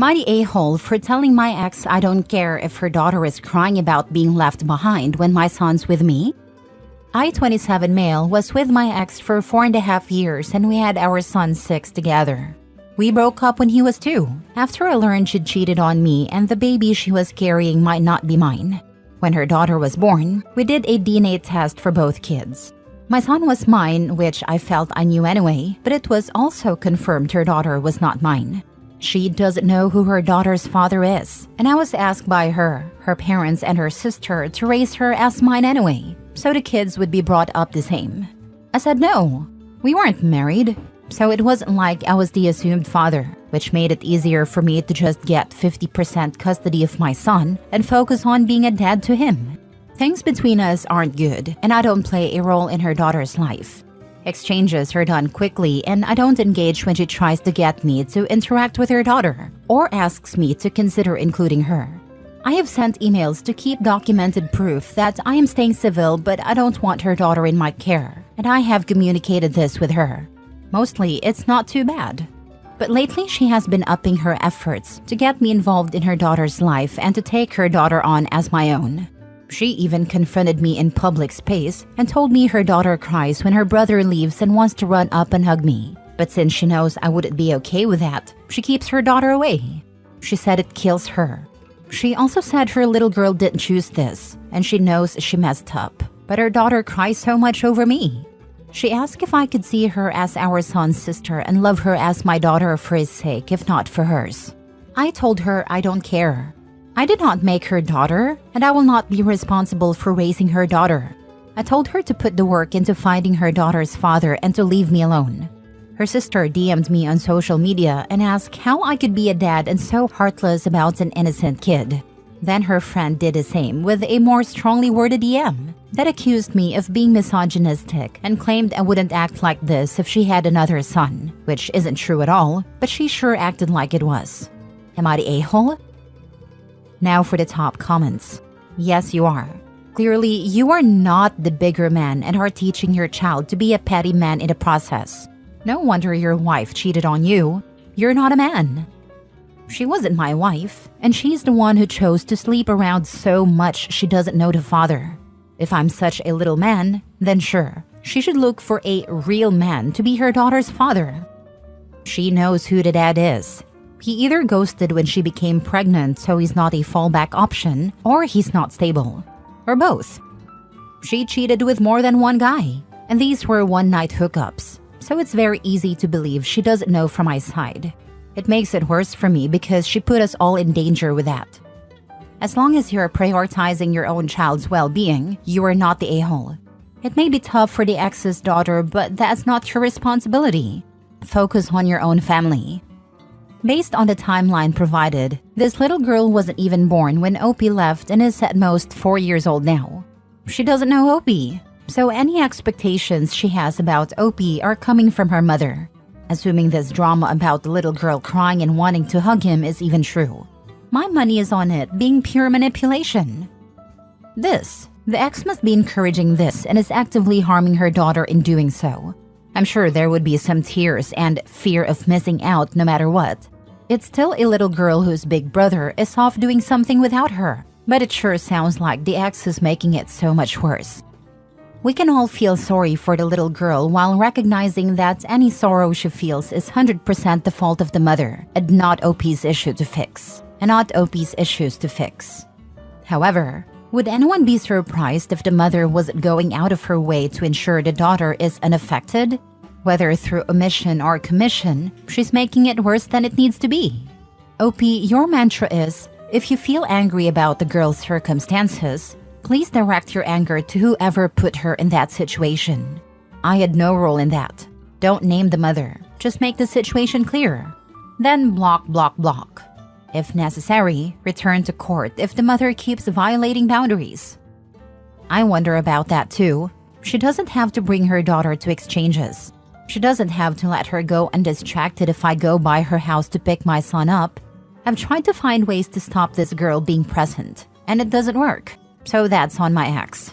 Am I the a-hole for telling my ex I don't care if her daughter is crying about being left behind when my son's with me? I, 27 male, was with my ex for 4.5 years and we had our son 6 together. We broke up when he was 2, after I learned she'd cheated on me and the baby she was carrying might not be mine. When her daughter was born, we did a DNA test for both kids. My son was mine, which I felt I knew anyway, but it was also confirmed her daughter was not mine. She doesn't know who her daughter's father is, and I was asked by her parents, and her sister to raise her as mine anyway, so the kids would be brought up the same. I said no. We weren't married, so it wasn't like I was the assumed father, which made it easier for me to just get 50% custody of my son and focus on being a dad to him. Things between us aren't good, and I don't play a role in her daughter's life. Exchanges are done quickly, and I don't engage when she tries to get me to interact with her daughter or asks me to consider including her. I have sent emails to keep documented proof that I am staying civil, but I don't want her daughter in my care, and I have communicated this with her. Mostly, it's not too bad. But lately, she has been upping her efforts to get me involved in her daughter's life and to take her daughter on as my own. She even confronted me in public space and told me her daughter cries when her brother leaves and wants to run up and hug me. But since she knows I wouldn't be okay with that, she keeps her daughter away. She said it kills her. She also said her little girl didn't choose this, and she knows she messed up. But her daughter cries so much over me. She asked if I could see her as our son's sister and love her as my daughter for his sake, if not for hers. I told her I don't care. I did not make her daughter, and I will not be responsible for raising her daughter. I told her to put the work into finding her daughter's father and to leave me alone. Her sister DM'd me on social media and asked how I could be a dad and so heartless about an innocent kid. Then her friend did the same with a more strongly worded DM that accused me of being misogynistic and claimed I wouldn't act like this if she had another son, which isn't true at all, but she sure acted like it was. Am I the a-hole? Now for the top comments. Yes, you are. Clearly, you are not the bigger man and are teaching your child to be a petty man in the process. No wonder your wife cheated on you. You're not a man. She wasn't my wife, and she's the one who chose to sleep around so much she doesn't know the father. If I'm such a little man, then sure, she should look for a real man to be her daughter's father. She knows who the dad is. He either ghosted when she became pregnant so he's not a fallback option, or he's not stable. Or both. She cheated with more than one guy, and these were one-night hookups, so it's very easy to believe she doesn't know from my side. It makes it worse for me because she put us all in danger with that. As long as you're prioritizing your own child's well-being, you are not the a-hole. It may be tough for the ex's daughter, but that's not your responsibility. Focus on your own family. Based on the timeline provided, this little girl wasn't even born when Opie left and is at most 4 years old now. She doesn't know Opie, so any expectations she has about Opie are coming from her mother, assuming this drama about the little girl crying and wanting to hug him is even true. My money is on it being pure manipulation. The ex must be encouraging this and is actively harming her daughter in doing so. I'm sure there would be some tears and fear of missing out no matter what. It's still a little girl whose big brother is off doing something without her, but it sure sounds like the ex is making it so much worse. We can all feel sorry for the little girl while recognizing that any sorrow she feels is 100% the fault of the mother and not OP's issue to fix, and not OP's issues to fix. However, would anyone be surprised if the mother wasn't going out of her way to ensure the daughter is unaffected? Whether through omission or commission, she's making it worse than it needs to be. OP, your mantra is, if you feel angry about the girl's circumstances, please direct your anger to whoever put her in that situation. I had no role in that. Don't name the mother, just make the situation clear. Then block, block, block. If necessary, return to court if the mother keeps violating boundaries. I wonder about that too. She doesn't have to bring her daughter to exchanges. She doesn't have to let her go undistracted if I go by her house to pick my son up. I've tried to find ways to stop this girl being present, and it doesn't work. So that's on my ex.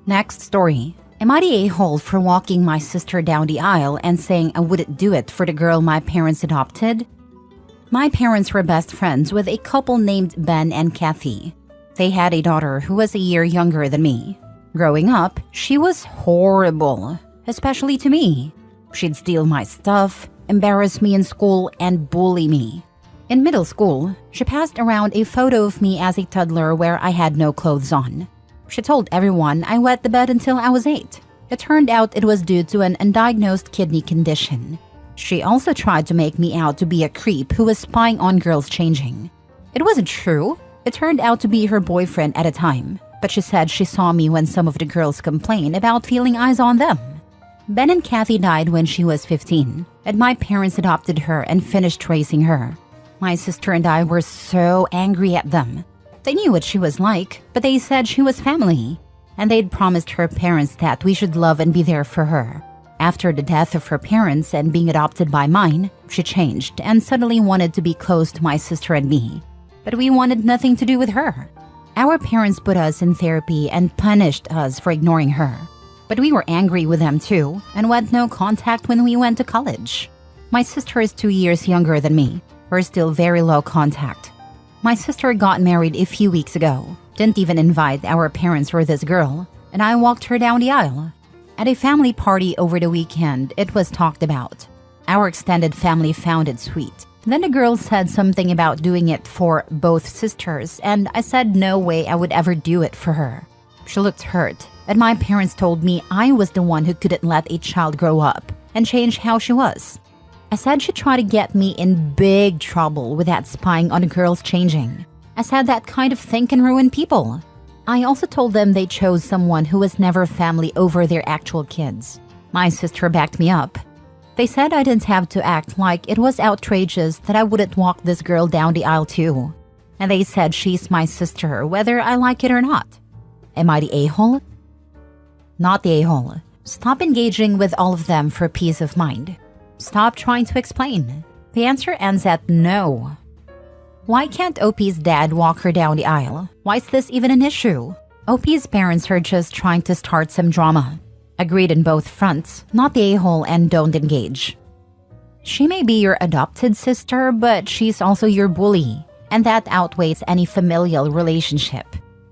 Next story. Am I the a-hole for walking my sister down the aisle and saying I wouldn't do it for the girl my parents adopted? My parents were best friends with a couple named Ben and Kathy. They had a daughter who was a year younger than me. Growing up, she was horrible, especially to me. She'd steal my stuff, embarrass me in school, and bully me. In middle school, she passed around a photo of me as a toddler where I had no clothes on. She told everyone I wet the bed until I was 8. It turned out it was due to an undiagnosed kidney condition. She also tried to make me out to be a creep who was spying on girls changing. It wasn't true. It turned out to be her boyfriend at a time, but she said she saw me when some of the girls complained about feeling eyes on them. Ben and Kathy died when she was 15, and my parents adopted her and finished raising her. My sister and I were so angry at them. They knew what she was like, but they said she was family, and they'd promised her parents that we should love and be there for her. After the death of her parents and being adopted by mine, she changed and suddenly wanted to be close to my sister and me. But we wanted nothing to do with her. Our parents put us in therapy and punished us for ignoring her. But we were angry with them too and went no contact when we went to college. My sister is 2 years younger than me. We're still very low contact. My sister got married a few weeks ago, didn't even invite our parents or this girl, and I walked her down the aisle. At a family party over the weekend, it was talked about. Our extended family found it sweet. Then the girl said something about doing it for both sisters, and I said no way I would ever do it for her. She looked hurt, and my parents told me I was the one who couldn't let a child grow up and change how she was. I said she tried to get me in big trouble with that spying on girls changing. I said that kind of thing can ruin people. I also told them they chose someone who was never family over their actual kids. My sister backed me up. They said I didn't have to act like it was outrageous that I wouldn't walk this girl down the aisle too. And they said she's my sister whether I like it or not. Am I the a-hole? Not the a-hole. Stop engaging with all of them for peace of mind. Stop trying to explain. The answer ends at no. Why can't OP's dad walk her down the aisle? Why is this even an issue? OP's parents are just trying to start some drama. Agreed in both fronts, not the a-hole and don't engage. She may be your adopted sister, but she's also your bully, and that outweighs any familial relationship.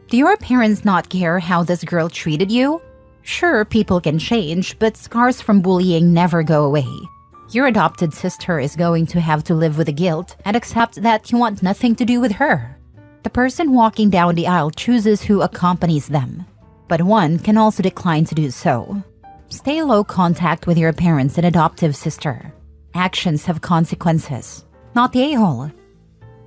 Do your parents not care how this girl treated you? Sure, people can change, but scars from bullying never go away. Your adopted sister is going to have to live with the guilt and accept that you want nothing to do with her. The person walking down the aisle chooses who accompanies them, but one can also decline to do so. Stay low contact with your parents and adoptive sister. Actions have consequences, not the a-hole.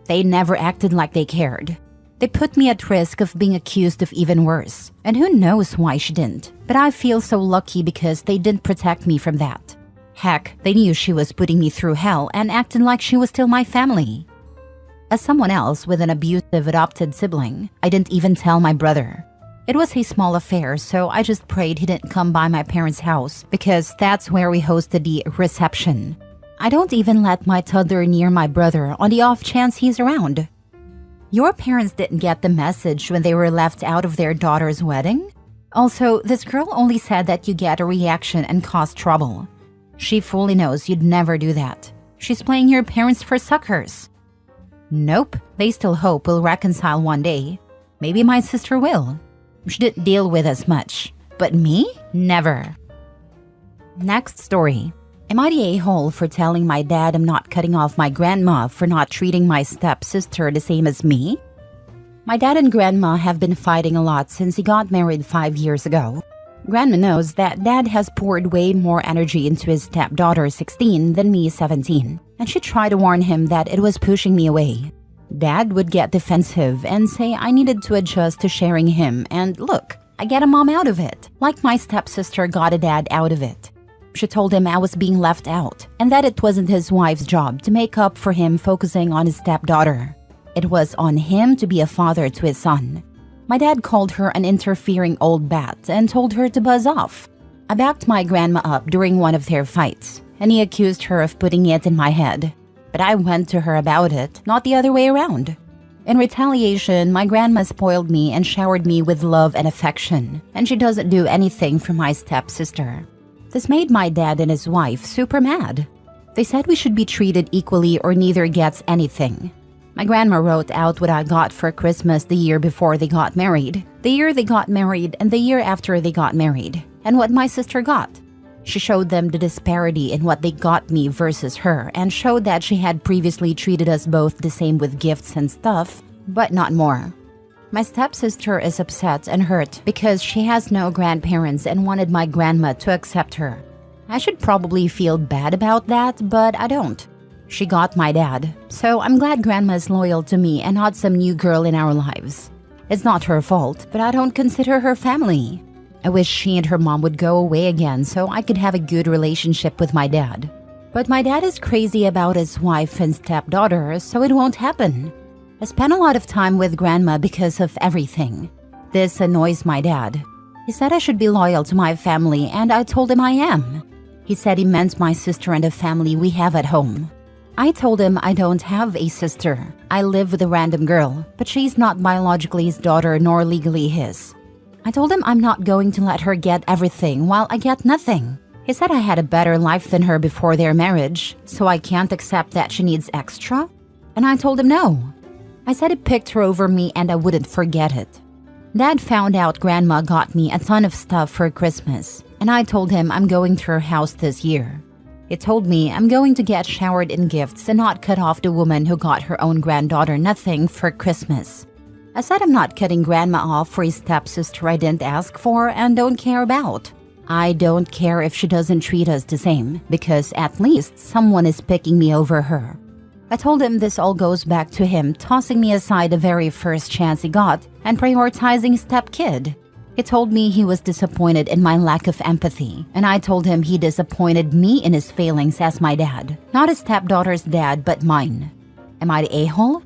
They never acted like they cared. They put me at risk of being accused of even worse, and who knows why she didn't, but I feel so lucky because they didn't protect me from that. Heck, they knew she was putting me through hell and acted like she was still my family. As someone else with an abusive adopted sibling, I didn't even tell my brother. It was a small affair, so I just prayed he didn't come by my parents' house because that's where we hosted the reception. I don't even let my toddler near my brother on the off chance he's around. Your parents didn't get the message when they were left out of their daughter's wedding? Also, this girl only said that you get a reaction and cause trouble. She fully knows you'd never do that. She's playing your parents for suckers. Nope, they still hope we'll reconcile one day. Maybe my sister will. She didn't deal with us much. But me? Never. Next story. Am I the a-hole for telling my dad I'm not cutting off my grandma for not treating my stepsister the same as me? My dad and grandma have been fighting a lot since he got married 5 years ago. Grandma knows that dad has poured way more energy into his stepdaughter 16 than me 17, and she tried to warn him that it was pushing me away. Dad would get defensive and say I needed to adjust to sharing him, and look, I get a mom out of it, like my stepsister got a dad out of it. She told him I was being left out, and that it wasn't his wife's job to make up for him focusing on his stepdaughter. It was on him to be a father to his son. My dad called her an interfering old bat and told her to buzz off. I backed my grandma up during one of their fights, and he accused her of putting it in my head. But I went to her about it, not the other way around. In retaliation, my grandma spoiled me and showered me with love and affection, and she doesn't do anything for my stepsister. This made my dad and his wife super mad. They said we should be treated equally or neither gets anything. My grandma wrote out what I got for Christmas the year before they got married, the year they got married, and the year after they got married, and what my sister got. She showed them the disparity in what they got me versus her and showed that she had previously treated us both the same with gifts and stuff, but not more. My stepsister is upset and hurt because she has no grandparents and wanted my grandma to accept her. I should probably feel bad about that, but I don't. She got my dad, so I'm glad grandma is loyal to me and not some new girl in our lives. It's not her fault, but I don't consider her family. I wish she and her mom would go away again so I could have a good relationship with my dad. But my dad is crazy about his wife and stepdaughter, so it won't happen. I spent a lot of time with grandma because of everything. This annoys my dad. He said I should be loyal to my family, and I told him I am. He said he meant my sister and the family we have at home. I told him I don't have a sister. I live with a random girl, but she's not biologically his daughter nor legally his. I told him I'm not going to let her get everything while I get nothing. He said I had a better life than her before their marriage, so I can't accept that she needs extra? And I told him no. I said he picked her over me and I wouldn't forget it. Dad found out grandma got me a ton of stuff for Christmas, and I told him I'm going to her house this year. He told me I'm going to get showered in gifts and not cut off the woman who got her own granddaughter nothing for Christmas. I said I'm not cutting grandma off for a stepsister I didn't ask for and don't care about. I don't care if she doesn't treat us the same, because at least someone is picking me over her. I told him this all goes back to him tossing me aside the very first chance he got and prioritizing stepkid. He told me he was disappointed in my lack of empathy, and I told him he disappointed me in his failings as my dad. Not his stepdaughter's dad, but mine. Am I the a-hole?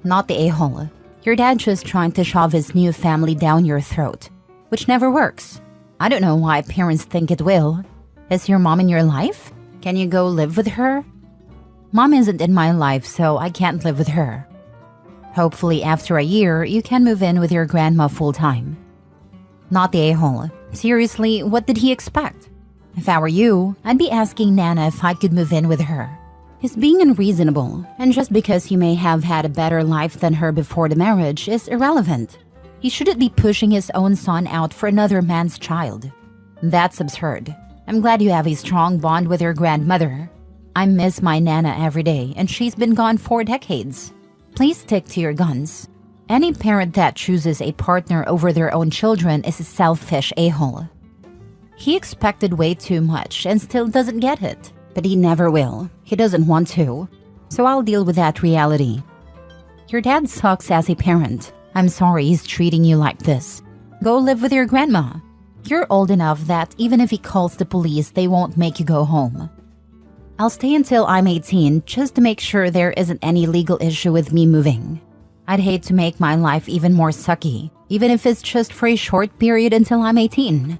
Not the a-hole. Your dad just trying to shove his new family down your throat, which never works. I don't know why parents think it will. Is your mom in your life? Can you go live with her? Mom isn't in my life, so I can't live with her. Hopefully after a year, you can move in with your grandma full-time. Not the a-hole. Seriously, what did he expect? If I were you, I'd be asking Nana if I could move in with her. He's being unreasonable, and just because he may have had a better life than her before the marriage is irrelevant. He shouldn't be pushing his own son out for another man's child. That's absurd. I'm glad you have a strong bond with your grandmother. I miss my Nana every day, and she's been gone for decades. Please stick to your guns. Any parent that chooses a partner over their own children is a selfish a-hole. He expected way too much and still doesn't get it. But he never will. He doesn't want to. So I'll deal with that reality. Your dad sucks as a parent. I'm sorry he's treating you like this. Go live with your grandma. You're old enough that even if he calls the police, they won't make you go home. I'll stay until I'm 18 just to make sure there isn't any legal issue with me moving. I'd hate to make my life even more sucky, even if it's just for a short period until I'm 18.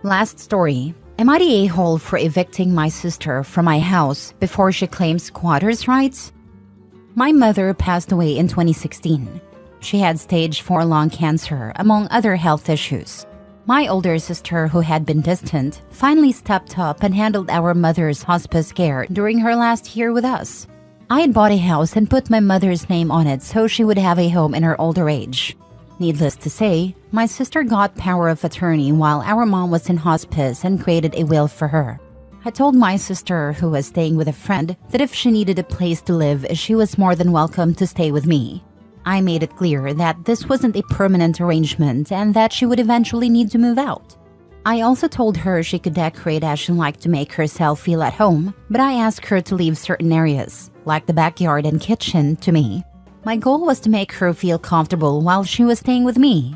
Last story. Am I the a-hole for evicting my sister from my house before she claims squatters' rights? My mother passed away in 2016. She had stage 4 lung cancer, among other health issues. My older sister, who had been distant, finally stepped up and handled our mother's hospice care during her last year with us. I had bought a house and put my mother's name on it so she would have a home in her older age. Needless to say, my sister got power of attorney while our mom was in hospice and created a will for her. I told my sister, who was staying with a friend, that if she needed a place to live, she was more than welcome to stay with me. I made it clear that this wasn't a permanent arrangement and that she would eventually need to move out. I also told her she could decorate as she liked to make herself feel at home, but I asked her to leave certain areas, like the backyard and kitchen, to me. My goal was to make her feel comfortable while she was staying with me.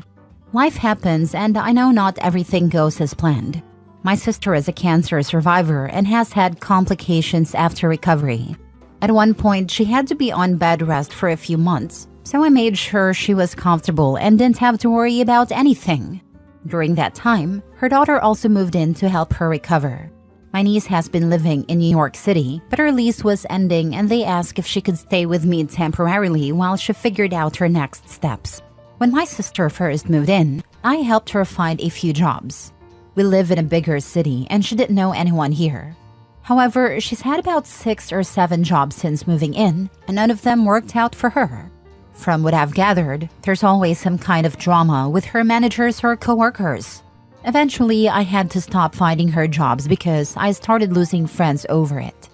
Life happens, and I know not everything goes as planned. My sister is a cancer survivor and has had complications after recovery. At one point, she had to be on bed rest for a few months, so I made sure she was comfortable and didn't have to worry about anything. During that time, her daughter also moved in to help her recover. My niece has been living in New York City, but her lease was ending and they asked if she could stay with me temporarily while she figured out her next steps. When my sister first moved in, I helped her find a few jobs. We live in a bigger city and she didn't know anyone here. However, she's had about 6 or 7 jobs since moving in, and none of them worked out for her. From what I've gathered, there's always some kind of drama with her managers or coworkers. Eventually, I had to stop finding her jobs because I started losing friends over it.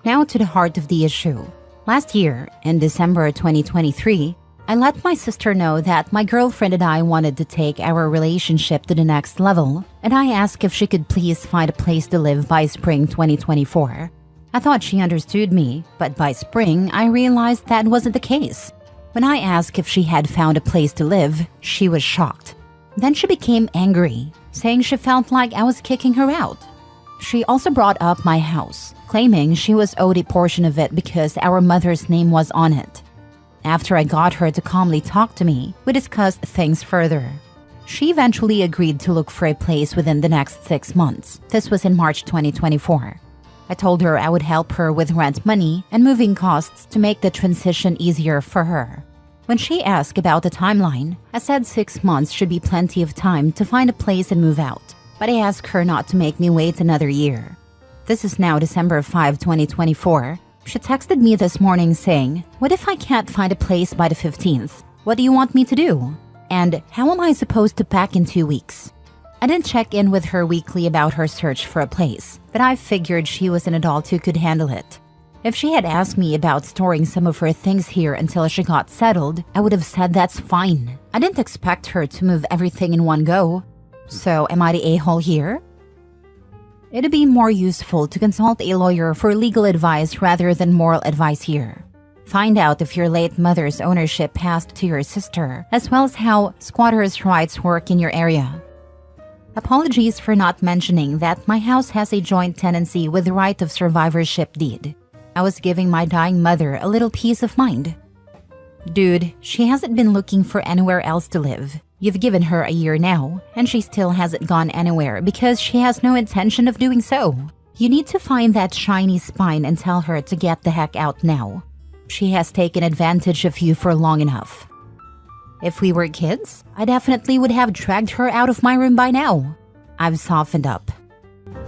Now to the heart of the issue. Last year, in December 2023, I let my sister know that my girlfriend and I wanted to take our relationship to the next level, and I asked if she could please find a place to live by spring 2024. I thought she understood me, but by spring, I realized that wasn't the case. When I asked if she had found a place to live, she was shocked. Then she became angry, saying she felt like I was kicking her out. She also brought up my house, claiming she was owed a portion of it because our mother's name was on it. After I got her to calmly talk to me, we discussed things further. She eventually agreed to look for a place within the next 6 months. This was in March 2024. I told her I would help her with rent money and moving costs to make the transition easier for her. When she asked about the timeline, I said 6 months should be plenty of time to find a place and move out, but I asked her not to make me wait another year. This is now December 5, 2024. She texted me this morning saying, "What if I can't find a place by the 15th? What do you want me to do? And how am I supposed to pack in 2 weeks?" I didn't check in with her weekly about her search for a place, but I figured she was an adult who could handle it. If she had asked me about storing some of her things here until she got settled, I would have said that's fine. I didn't expect her to move everything in one go. So am I the a-hole here? It'd be more useful to consult a lawyer for legal advice rather than moral advice here. Find out if your late mother's ownership passed to your sister, as well as how squatters' rights work in your area. Apologies for not mentioning that my house has a joint tenancy with the right of survivorship deed. I was giving my dying mother a little peace of mind. Dude, she hasn't been looking for anywhere else to live. You've given her a year now, and she still hasn't gone anywhere because she has no intention of doing so. You need to find that shiny spine and tell her to get the heck out now. She has taken advantage of you for long enough. If we were kids, I definitely would have dragged her out of my room by now. I've softened up.